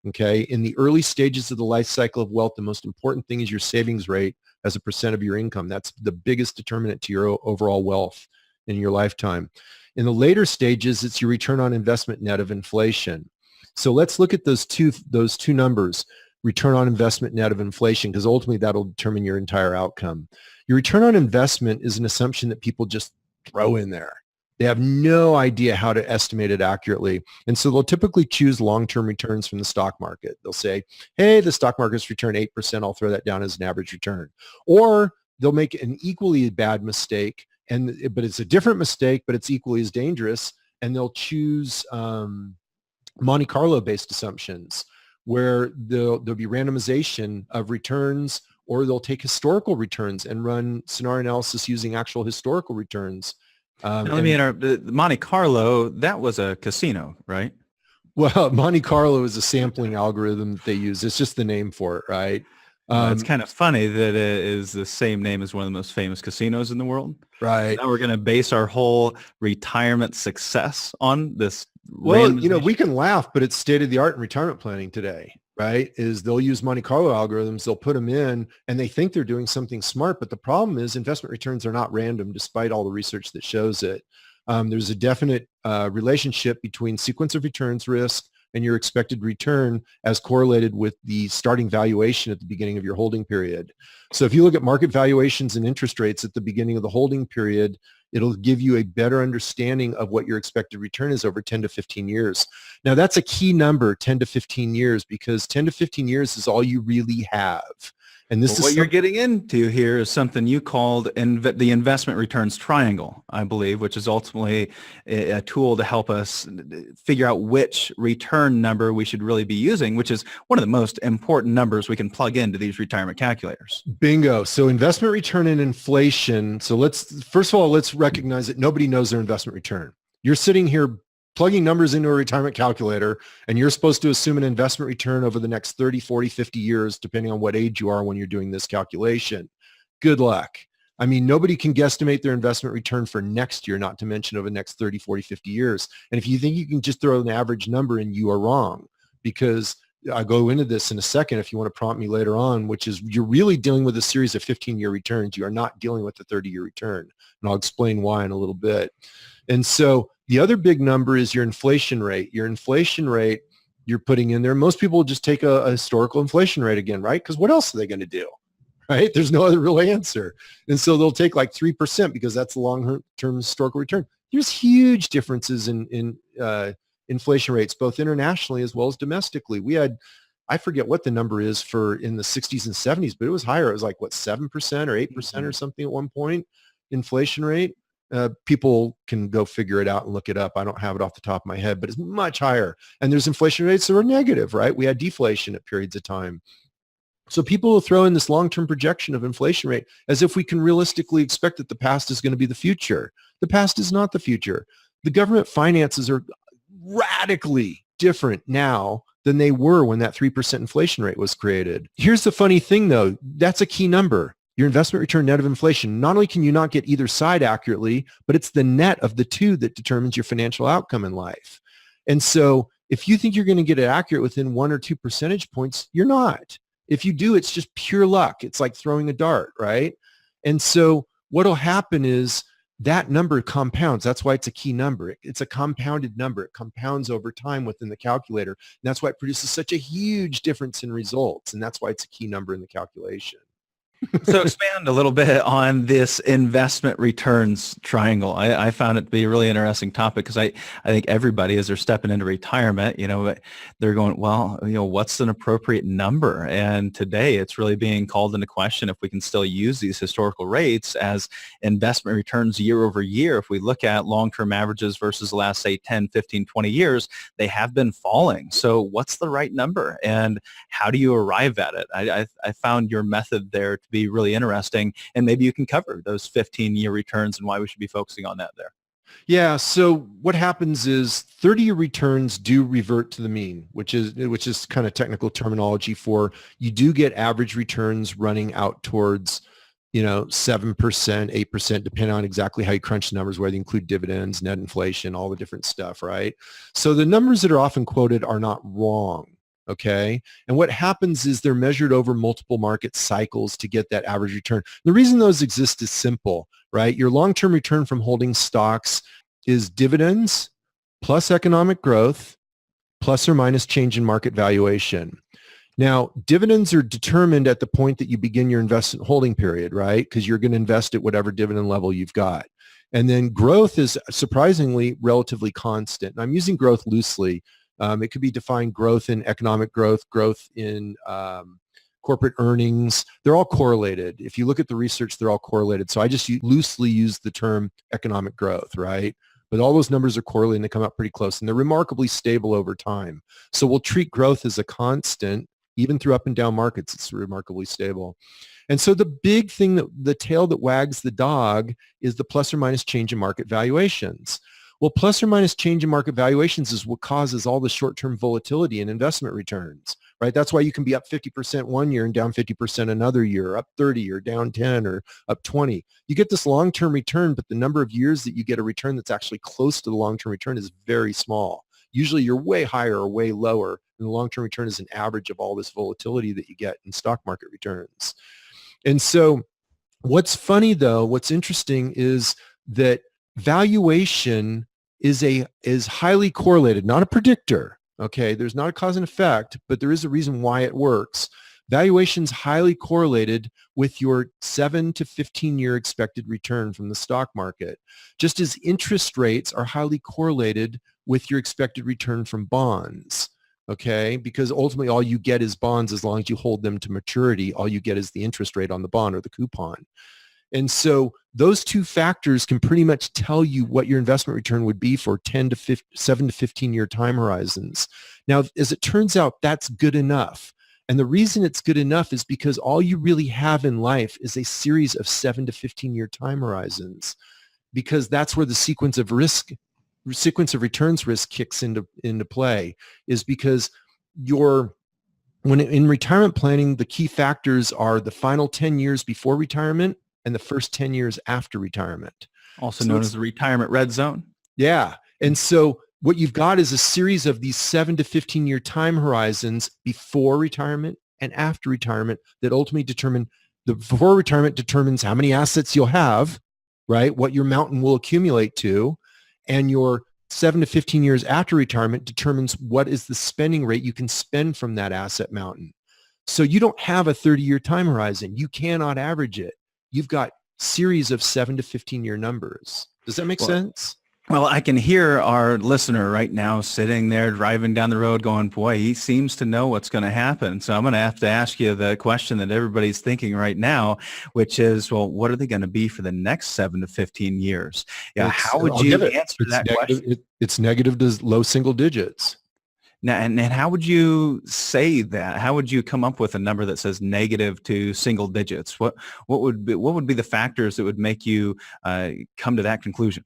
Okay. In the early stages of the life cycle of wealth, the most important thing is your savings rate as a percent of your income. That's the biggest determinant to your overall wealth in your lifetime. In the later stages, it's your return on investment net of inflation. So let's look at those two numbers, return on investment net of inflation, because ultimately that'll determine your entire outcome. Your return on investment is an assumption that people just throw in there. They have no idea how to estimate it accurately. And so they'll typically choose long-term returns from the stock market. They'll say, hey, the stock market's returned 8%. I'll throw that down as an average return. Or they'll make an equally bad mistake, but it's a different mistake, but it's equally as dangerous. And they'll choose Monte Carlo based assumptions, where there'll be randomization of returns, or they'll take historical returns and run scenario analysis using actual historical returns. Now, let me interrupt. Monte Carlo, that was a casino, right? Well, Monte Carlo is a sampling algorithm that they use. It's just the name for it, right? It's kind of funny that it is the same name as one of the most famous casinos in the world. Right. Now we're going to base our whole retirement success on this. Well, we can laugh, but it's state of the art in retirement planning today, right? Is they'll use Monte Carlo algorithms, they'll put them in, and they think they're doing something smart. But the problem is investment returns are not random, despite all the research that shows it. There's a definite relationship between sequence of returns risk and your expected return as correlated with the starting valuation at the beginning of your holding period. So if you look at market valuations and interest rates at the beginning of the holding period, it'll give you a better understanding of what your expected return is over 10 to 15 years. Now that's a key number, 10 to 15 years, because 10 to 15 years is all you really have. And this is what you're getting into here is something you called the investment returns triangle, I believe, which is ultimately a tool to help us figure out which return number we should really be using, which is one of the most important numbers we can plug into these retirement calculators. Bingo. So investment return and inflation. So first of all, let's recognize that nobody knows their investment return. You're sitting here plugging numbers into a retirement calculator, and you're supposed to assume an investment return over the next 30, 40, 50 years, depending on what age you are when you're doing this calculation. Good luck. I mean, nobody can guesstimate their investment return for next year, not to mention over the next 30, 40, 50 years. And if you think you can just throw an average number in, you are wrong, because I'll go into this in a second if you want to prompt me later on, which is you're really dealing with a series of 15-year returns. You are not dealing with the 30-year return. And I'll explain why in a little bit. And so The other big number is your inflation rate. Your inflation rate you're putting in there. Most people will just take a historical inflation rate again, right? Because what else are they going to do? Right? There's no other real answer. And so they'll take like 3% because that's the long-term historical return. There's huge differences in inflation rates, both internationally as well as domestically. We had, I forget what the number is for in the 60s and 70s, but it was higher. It was like, what, 7% or 8% or something at one point, inflation rate. People can go figure it out and look it up. I don't have it off the top of my head, but it's much higher. And there's inflation rates that are negative, right? We had deflation at periods of time. So people will throw in this long-term projection of inflation rate as if we can realistically expect that the past is going to be the future. The past is not the future. The government finances are radically different now than they were when that 3% inflation rate was created. Here's the funny thing though, that's a key number. Your investment return net of inflation. Not only can you not get either side accurately, but it's the net of the two that determines your financial outcome in life. And so if you think you're going to get it accurate within 1 or 2 percentage points, you're not. If you do, it's just pure luck. It's like throwing a dart, right? And so what'll happen is that number compounds. That's why it's a key number. It's a compounded number. It compounds over time within the calculator. And that's why it produces such a huge difference in results. And that's why it's a key number in the calculation. So expand a little bit on this investment returns triangle. I found it to be a really interesting topic because I think everybody, as they're stepping into retirement, they're going, well, what's an appropriate number? And today it's really being called into question if we can still use these historical rates as investment returns year over year. If we look at long-term averages versus the last, say, 10, 15, 20 years, they have been falling. So what's the right number and how do you arrive at it? I found your method there to be really interesting, and maybe you can cover those 15-year returns and why we should be focusing on that there. Yeah. So what happens is 30-year returns do revert to the mean, which is kind of technical terminology for you do get average returns running out towards 7%, 8%, depending on exactly how you crunch the numbers, whether you include dividends, net inflation, all the different stuff, right? So the numbers that are often quoted are not wrong. Okay. And what happens is they're measured over multiple market cycles to get that average return. The reason those exist is simple, right? Your long-term return from holding stocks is dividends plus economic growth plus or minus change in market valuation. Now, dividends are determined at the point that you begin your investment holding period, right? Because you're going to invest at whatever dividend level you've got. And then growth is surprisingly relatively constant. And I'm using growth loosely. It could be defined growth in economic growth, growth in corporate earnings. They're all correlated. If you look at the research, they're all correlated. So I just loosely use the term economic growth, right? But all those numbers are correlated and they come out pretty close and they're remarkably stable over time. So we'll treat growth as a constant, even through up and down markets, it's remarkably stable. And so the big thing, the tail that wags the dog is the plus or minus change in market valuations. Well, plus or minus change in market valuations is what causes all the short-term volatility in investment returns, right? That's why you can be up 50% one year and down 50% another year, up 30 or down 10 or up 20. You get this long-term return, but the number of years that you get a return that's actually close to the long-term return is very small. Usually you're way higher or way lower, and the long-term return is an average of all this volatility that you get in stock market returns. And so what's funny though, what's interesting is that valuation is highly correlated, not a predictor. Okay, there's not a cause and effect, but there is a reason why it works. Valuation's highly correlated with your 7 to 15-year expected return from the stock market, just as interest rates are highly correlated with your expected return from bonds. Okay, because ultimately all you get is bonds as long as you hold them to maturity. All you get is the interest rate on the bond or the coupon. And so those two factors can pretty much tell you what your investment return would be for 7 to 15-year time horizons. Now, as it turns out, that's good enough. And the reason it's good enough is because all you really have in life is a series of 7 to 15-year time horizons, because that's where the sequence of returns risk kicks into play, is because when in retirement planning, the key factors are the final 10 years before retirement and the first 10 years after retirement. Also known as the retirement red zone. Yeah. And so what you've got is a series of these 7 to 15-year time horizons before retirement and after retirement that ultimately determine, the before retirement determines how many assets you'll have, right? What your mountain will accumulate to, and your 7 to 15 years after retirement determines what is the spending rate you can spend from that asset mountain. So you don't have a 30-year time horizon. You cannot average it. You've got series of 7 to 15-year numbers. Does that make Well, sense? Well, I can hear our listener right now sitting there driving down the road going, boy, he seems to know what's going to happen. So I'm going to have to ask you the question that everybody's thinking right now, which is, well, what are they going to be for the next 7 to 15 years? Yeah. How would I'll you give it. answer It's that negative. question? It's negative to low single digits. Now, and how would you say that? How would you come up with a number that says negative to single digits? What would be the factors that would make you come to that conclusion?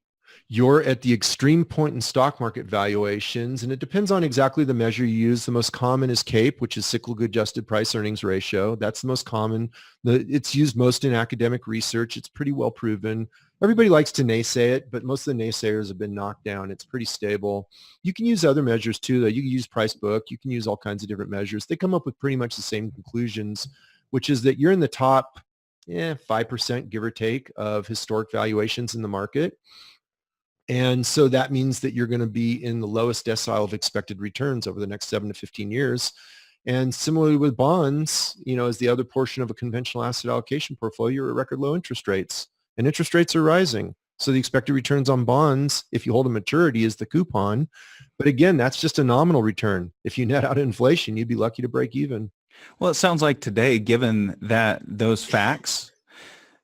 You're at the extreme point in stock market valuations, and it depends on exactly the measure you use. The most common is CAPE, which is cyclical adjusted price earnings ratio. That's the most common. It's used most in academic research. It's pretty well proven. Everybody likes to naysay it, but most of the naysayers have been knocked down. It's pretty stable. You can use other measures too, though. You can use price book. You can use all kinds of different measures. They come up with pretty much the same conclusions, which is that you're in the top 5%, give or take, of historic valuations in the market. And so that means that you're going to be in the lowest decile of expected returns over the next 7 to 15 years. And similarly with bonds, as the other portion of a conventional asset allocation portfolio, you're at record low interest rates, and interest rates are rising. So the expected returns on bonds, if you hold a maturity, is the coupon. But again, that's just a nominal return. If you net out inflation, you'd be lucky to break even. Well, it sounds like today, given those facts,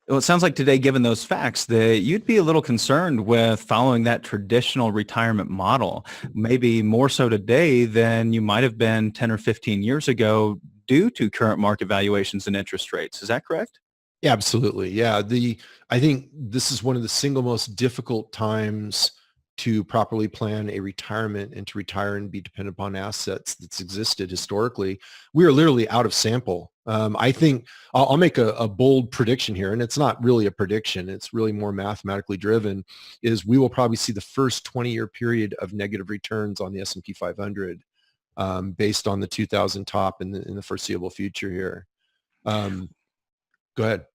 that you'd be a little concerned with following that traditional retirement model, maybe more so today than you might have been 10 or 15 years ago due to current market valuations and interest rates. Is that correct? Yeah, absolutely. Yeah. I think this is one of the single most difficult times to properly plan a retirement and to retire and be dependent upon assets that's existed historically. We are literally out of sample. I think I'll make a bold prediction here, and it's not really a prediction. It's really more mathematically driven, is we will probably see the first 20-year period of negative returns on the S&P 500 based on the 2000 top in the foreseeable future here. Go ahead.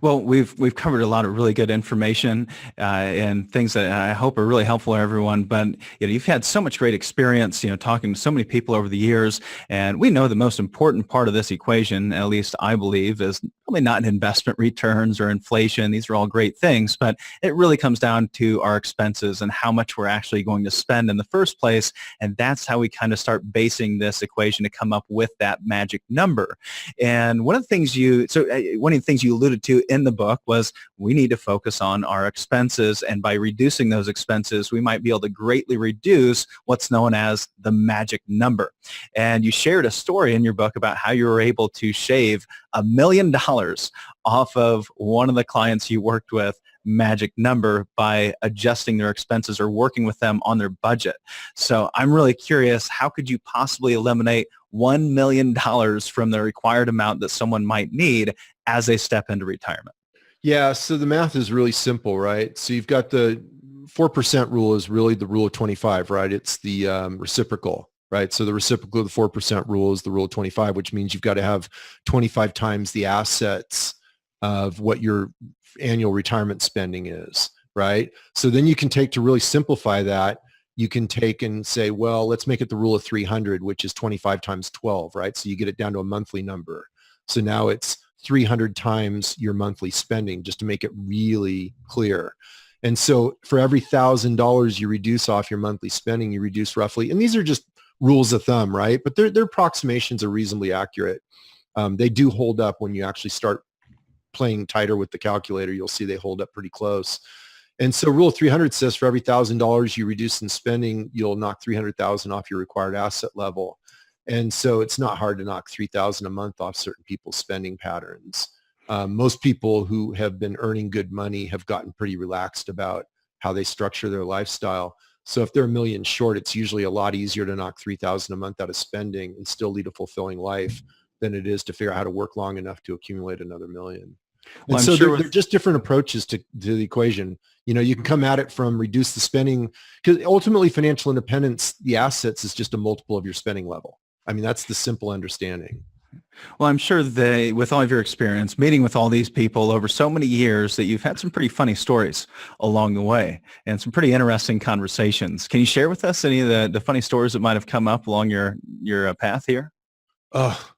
Well, we've covered a lot of really good information and things that I hope are really helpful to everyone. But you've had so much great experience, talking to so many people over the years, and we know the most important part of this equation, at least I believe, is probably not investment returns or inflation. These are all great things, but it really comes down to our expenses and how much we're actually going to spend in the first place, and that's how we kind of start basing this equation to come up with that magic number. And one of the things you alluded to in the book was we need to focus on our expenses, and by reducing those expenses, we might be able to greatly reduce what's known as the magic number. And you shared a story in your book about how you were able to shave $1 million off of one of the clients you worked with magic number by adjusting their expenses or working with them on their budget. So I'm really curious, how could you possibly eliminate $1 million from the required amount that someone might need as they step into retirement? Yeah, so the math is really simple, right? So you've got the 4% rule is really the rule of 25, right? It's the reciprocal, right? So the reciprocal of the 4% rule is the rule of 25, which means you've got to have 25 times the assets of what your annual retirement spending is, right? So then you can take, to really simplify that, you can take and say, well, let's make it the rule of 300, which is 25 times 12, right? So you get it down to a monthly number. So now it's 300 times your monthly spending, just to make it really clear. And so for every $1,000 you reduce off your monthly spending, you reduce roughly, and these are just rules of thumb, right? But their approximations are reasonably accurate. They do hold up when you actually start playing tighter with the calculator. You'll see they hold up pretty close. And so rule of 300 says for every $1,000 you reduce in spending, you'll knock 300,000 off your required asset level. And so it's not hard to knock 3,000 a month off certain people's spending patterns. Most people who have been earning good money have gotten pretty relaxed about how they structure their lifestyle. So if they're $1 million short, it's usually a lot easier to knock 3,000 a month out of spending and still lead a fulfilling life than it is to figure out how to work long enough to accumulate another $1 million. Well, and so they're just different approaches to the equation. You can come at it from reduce the spending, because ultimately financial independence, the assets is just a multiple of your spending level. I mean, that's the simple understanding. Well, I'm sure that with all of your experience meeting with all these people over so many years that you've had some pretty funny stories along the way and some pretty interesting conversations. Can you share with us any of the funny stories that might have come up along your path here? Oh,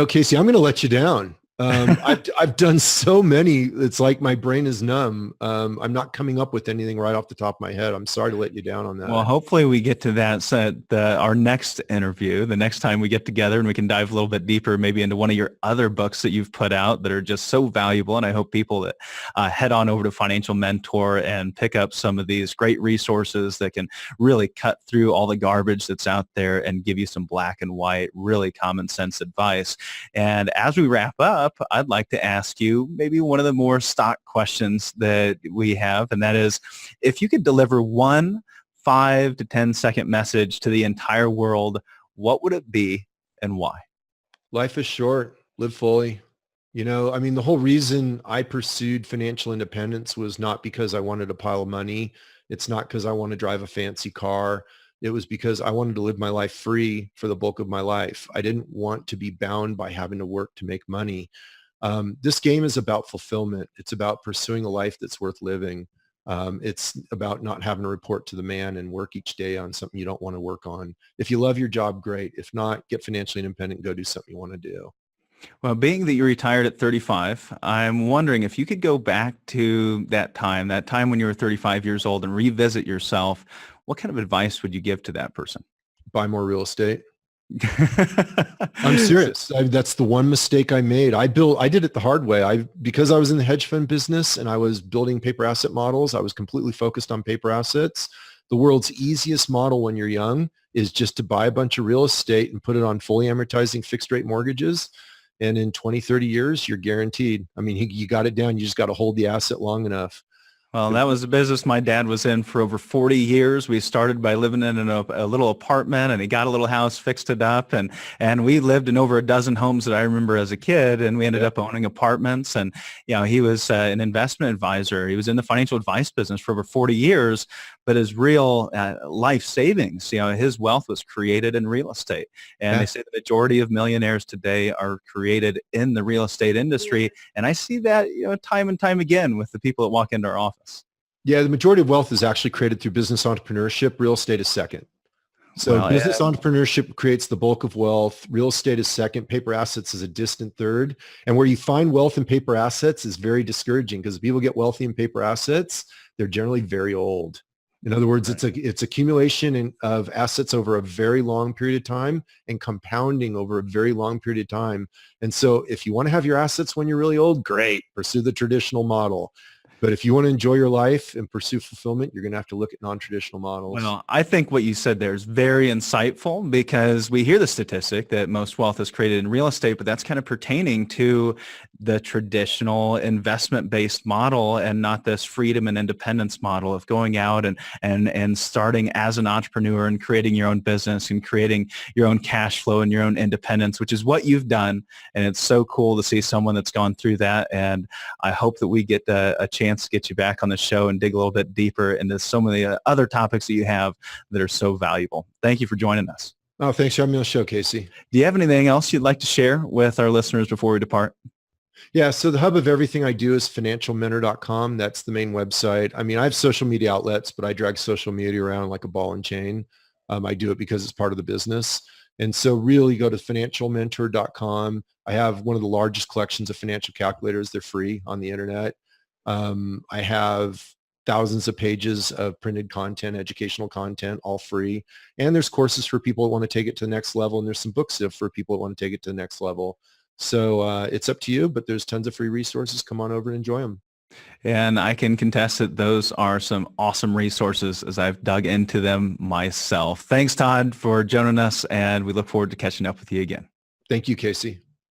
Casey, I'm going to let you down. I've done so many. It's like my brain is numb. I'm not coming up with anything right off the top of my head. I'm sorry to let you down on Well, that. hopefully we get to that our next interview, the next time we get together and we can dive a little bit deeper, maybe into one of your other books that you've put out that are just so valuable. And I hope people that head on over to Financial Mentor and pick up some of these great resources that can really cut through all the garbage that's out there and give you some black and white, really common sense advice. And as we wrap up, I'd like to ask you maybe one of the more stock questions that we have, and that is, if you could deliver one 5 to 10 second message to the entire world, what would it be and why? Life is short. Live fully. The whole reason I pursued financial independence was not because I wanted a pile of money. It's not because I want to drive a fancy car. It was because I wanted to live my life free for the bulk of my life. I didn't want to be bound by having to work to make money. This game is about fulfillment. It's about pursuing a life that's worth living. It's about not having to report to the man and work each day on something you don't want to work on. If you love your job, great. If not, get financially independent and go do something you want to do. Well, being that you retired at 35, I'm wondering if you could go back to that time when you were 35 years old and revisit yourself, what kind of advice would you give to that person? Buy more real estate. I'm serious. That's the one mistake I made. I did it the hard way. Because I was in the hedge fund business and I was building paper asset models, I was completely focused on paper assets. The world's easiest model when you're young is just to buy a bunch of real estate and put it on fully amortizing fixed rate mortgages. And in 20, 30 years, you're guaranteed. You got it down. You just got to hold the asset long enough. Well, that was a business my dad was in for over 40 years. We started by living in a little apartment, and he got a little house, fixed it up, and we lived in over a dozen homes that I remember as a kid, and we ended up owning apartments. And he was an investment advisor. He was in the financial advice business for over 40 years, but his real life savings, his wealth was created in real estate. And they say the majority of millionaires today are created in the real estate industry, and I see that time and time again with the people that walk into our office. Yeah, the majority of wealth is actually created through business entrepreneurship. Real estate is second. So business entrepreneurship creates the bulk of wealth. Real estate is second. Paper assets is a distant third. And where you find wealth in paper assets is very discouraging, because people get wealthy in paper assets, they're generally very old. In other words, it's accumulation of assets over a very long period of time and compounding over a very long period of time. And so if you want to have your assets when you're really old, great, pursue the traditional model. But if you want to enjoy your life and pursue fulfillment, you're going to have to look at non-traditional models. Well, I think what you said there is very insightful, because we hear the statistic that most wealth is created in real estate, but that's kind of pertaining to the traditional investment-based model and not this freedom and independence model of going out and starting as an entrepreneur and creating your own business and creating your own cash flow and your own independence, which is what you've done. And it's so cool to see someone that's gone through that. And I hope that we get a chance to get you back on the show and dig a little bit deeper into so many other topics that you have that are so valuable. Thank you for joining us. Oh, thanks for having me on the show, Casey. Do you have anything else you'd like to share with our listeners before we depart? Yeah, so the hub of everything I do is financialmentor.com. That's the main website. I have social media outlets, but I drag social media around like a ball and chain. I do it because it's part of the business. And so really go to financialmentor.com. I have one of the largest collections of financial calculators. They're free on the internet. I have thousands of pages of printed content, educational content, all free. And there's courses for people that want to take it to the next level. And there's some books for people that want to take it to the next level. So it's up to you, but there's tons of free resources. Come on over and enjoy them. And I can contest that those are some awesome resources as I've dug into them myself. Thanks, Todd, for joining us, and we look forward to catching up with you again. Thank you, Casey.